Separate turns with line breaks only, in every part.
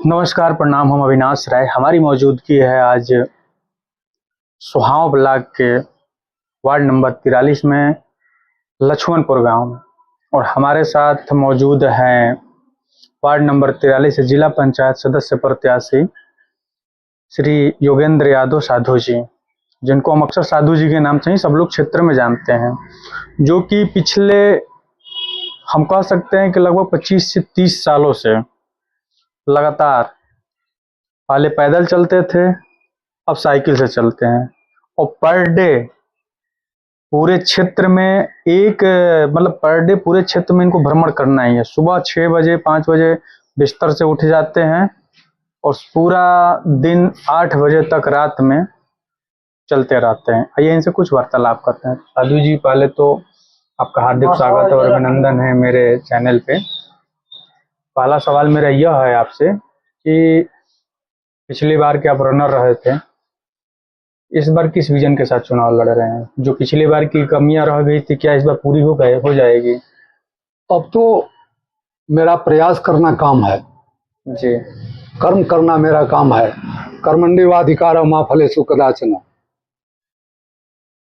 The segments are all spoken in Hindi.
नमस्कार, प्रणाम। हम अविनाश राय। हमारी मौजूदगी है आज सुहाव ब्लॉक के वार्ड नंबर 43 में लक्ष्मणपुर गांव में, और हमारे साथ मौजूद हैं वार्ड नंबर 43 से जिला पंचायत सदस्य प्रत्याशी श्री योगेंद्र यादव साधु जी, जिनको हम अक्सर साधु जी के नाम से ही सब लोग क्षेत्र में जानते हैं, जो कि पिछले हम कह सकते हैं कि लगभग 25 से 30 सालों से लगातार, पहले पैदल चलते थे, अब साइकिल से चलते हैं, और पर डे पूरे क्षेत्र में पर डे पूरे क्षेत्र में इनको भ्रमण करना ही है। सुबह 6 बजे 5 बजे बिस्तर से उठ जाते हैं और पूरा दिन 8 बजे तक रात में चलते रहते हैं। आइए इनसे कुछ वार्तालाप करते हैं। साधु जी, पहले तो आपका हार्दिक स्वागत और अभिनंदन है मेरे चैनल पे। पहला सवाल मेरा यह है आपसे कि पिछली बार के आप रनर रहे थे, इस बार किस विजन के साथ चुनाव लड़ रहे हैं? जो पिछली बार की कमियां रह गई थी, क्या इस बार पूरी हो जाएगी?
अब तो मेरा प्रयास करना काम है
जी।
कर्म करना मेरा काम है। कर्मण्येवाधिकारः मा फलेषु कदाचन।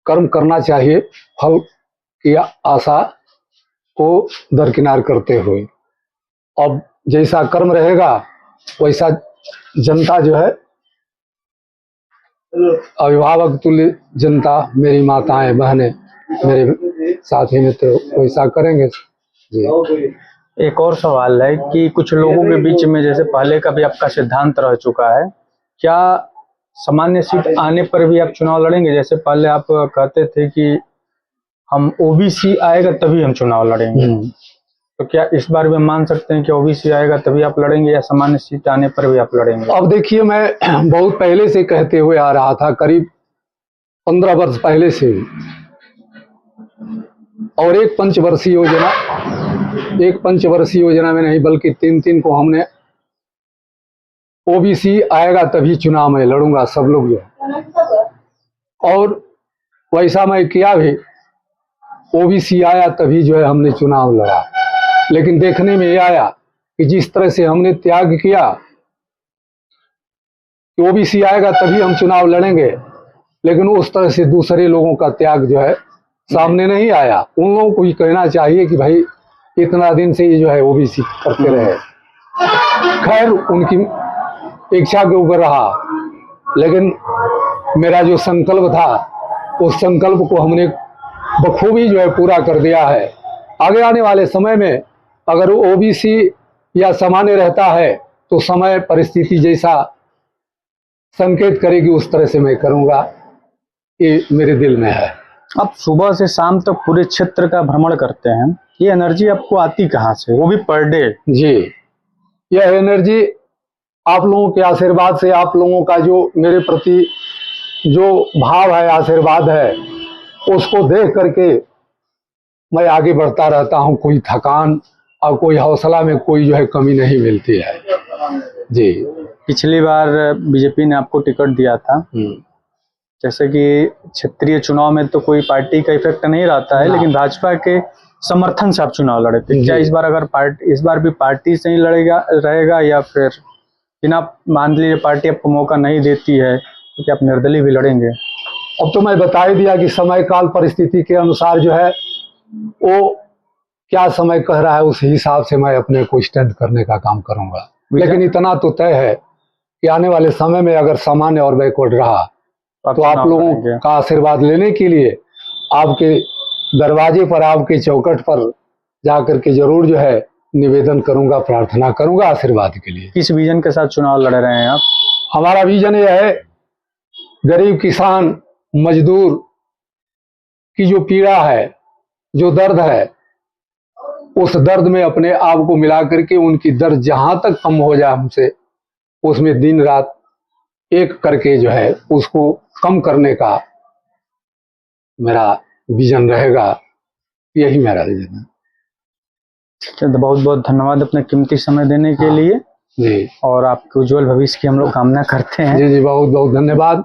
कर्म करना चाहिए, फल की आशा को दरकिनार करते हुए। अब जैसा कर्म रहेगा वैसा जनता जो है, अभिभावक तुल्य जनता, मेरी माताएं बहनें, मेरे साथी मित्र वैसा करेंगे जी।
एक और सवाल है कि कुछ लोगों के बीच में, जैसे पहले का भी आपका सिद्धांत रह चुका है, क्या सामान्य सीट आने पर भी आप चुनाव लड़ेंगे? जैसे पहले आप कहते थे कि हम ओबीसी आएगा तभी हम चुनाव लड़ेंगे, तो क्या इस बार भी हम मान सकते हैं कि ओबीसी आएगा तभी आप लड़ेंगे, या सामान्य सीट आने पर भी आप लड़ेंगे?
अब देखिए, मैं बहुत पहले से कहते हुए आ रहा था, करीब 15 वर्ष पहले से, और एक पंचवर्षीय योजना में नहीं बल्कि 3 को हमने ओबीसी आएगा तभी चुनाव में लड़ूंगा सब लोग जो है, और वैसा मैं किया भी। ओबीसी आया तभी जो है हमने चुनाव लड़ा। लेकिन देखने में ये आया कि जिस तरह से हमने त्याग किया कि ओबीसी आएगा तभी हम चुनाव लड़ेंगे, लेकिन उस तरह से दूसरे लोगों का त्याग जो है सामने नहीं आया। उन लोगों को ही कहना चाहिए कि भाई इतना दिन से ये जो है ओबीसी करते रहे। खैर, उनकी इच्छा के ऊपर रहा, लेकिन मेरा जो संकल्प था उस संकल्प को हमने बखूबी जो है पूरा कर दिया है। आगे आने वाले समय में अगर ओबीसी या सामान्य रहता है तो समय परिस्थिति जैसा संकेत करेगी उस तरह से मैं करूंगा, ये मेरे दिल में है।
आप सुबह से शाम तक पूरे क्षेत्र का भ्रमण करते हैं, ये एनर्जी आपको आती कहाँ से, वो भी पर डे?
जी, यह एनर्जी आप लोगों के आशीर्वाद से, आप लोगों का जो मेरे प्रति जो भाव है, आशीर्वाद है, उसको देख करके मैं आगे बढ़ता रहता हूँ। कोई थकान और कोई हौसला में कोई जो है कमी नहीं मिलती है जी।
पिछली बार बीजेपी ने आपको टिकट दिया था, जैसे कि क्षेत्रीय चुनाव में तो कोई पार्टी का इफेक्ट नहीं रहता है, लेकिन भाजपा के समर्थन से आप चुनाव लड़े थे। क्या इस बार इस बार भी पार्टी से ही रहेगा, या फिर बिना, मान लीजिए पार्टी आपको मौका नहीं देती है तो क्या आप निर्दलीय भी लड़ेंगे?
अब तो मैं बता ही दिया कि समय काल परिस्थिति के अनुसार जो है वो क्या समय कह रहा है उस हिसाब से मैं अपने को स्टैंड करने का काम करूंगा। लेकिन इतना तो तय है कि आने वाले समय में अगर सामान्य और बैकवर्ड रहा तो आप लोगों का आशीर्वाद लेने के लिए आपके दरवाजे पर, आपके चौखट पर जाकर के जरूर जो है निवेदन करूंगा, प्रार्थना करूंगा आशीर्वाद के लिए।
किस विजन के साथ चुनाव लड़ रहे हैं आप?
हमारा विजन यह है, गरीब किसान मजदूर की जो पीड़ा है, जो दर्द है, उस दर्द में अपने आप को मिला करके उनकी दर्द जहां तक कम हो जाए हमसे, उसमें दिन रात एक करके जो है उसको कम करने का मेरा विजन रहेगा। यही मेरा विजन है।
ठीक है, तो बहुत बहुत धन्यवाद अपने कीमती समय देने के लिए
जी,
और आपके उज्जवल भविष्य की हम लोग कामना करते हैं।
जी जी, बहुत बहुत धन्यवाद।